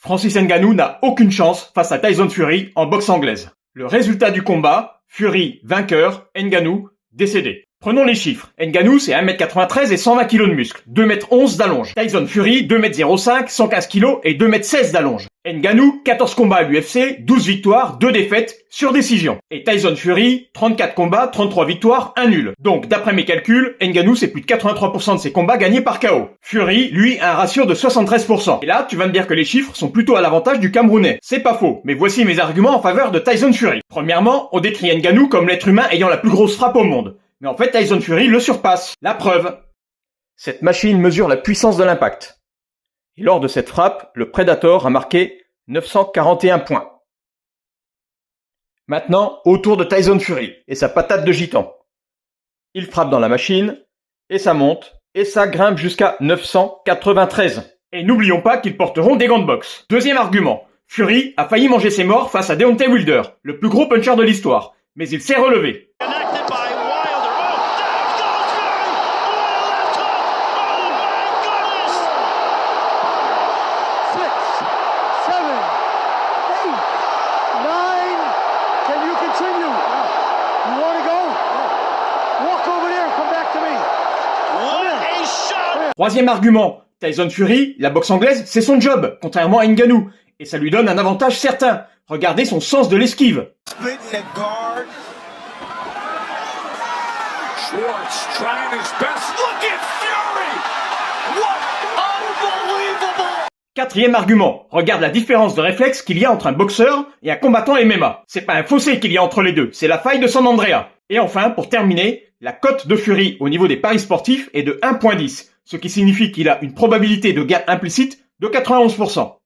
Francis Ngannou n'a aucune chance face à Tyson Fury en boxe anglaise. Le résultat du combat, Fury vainqueur, Ngannou décédé. Prenons les chiffres. Ngannou, c'est 1m93 et 120 kg de muscle, 2m11 d'allonge. Tyson Fury, 2m05, 115 kg et 2m16 d'allonge. Ngannou, 14 combats à l'UFC, 12 victoires, 2 défaites, sur décision. Et Tyson Fury, 34 combats, 33 victoires, 1 nul. Donc, d'après mes calculs, Ngannou, c'est plus de 83% de ses combats gagnés par KO. Fury, lui, a un ratio de 73%. Et là, tu vas me dire que les chiffres sont plutôt à l'avantage du Camerounais. C'est pas faux, mais voici mes arguments en faveur de Tyson Fury. Premièrement, on décrit Ngannou comme l'être humain ayant la plus grosse frappe au monde. Mais en fait, Tyson Fury le surpasse. La preuve. Cette machine mesure la puissance de l'impact. Et lors de cette frappe, le Predator a marqué 941 points. Maintenant, au tour de Tyson Fury et sa patate de gitan. Il frappe dans la machine, et ça monte, et ça grimpe jusqu'à 993. Et n'oublions pas qu'ils porteront des gants de boxe. Deuxième argument. Fury a failli manger ses morts face à Deontay Wilder, le plus gros puncher de l'histoire. Mais il s'est relevé. Troisième argument, Tyson Fury, la boxe anglaise, c'est son job, contrairement à Ngannou. Et ça lui donne un avantage certain. Regardez son sens de l'esquive. Quatrième argument, regarde la différence de réflexe qu'il y a entre un boxeur et un combattant MMA. C'est pas un fossé qu'il y a entre les deux, c'est la faille de San Andreas. Et enfin, pour terminer, la cote de Fury au niveau des paris sportifs est de 1.10, ce qui signifie qu'il a une probabilité de gain implicite de 91%.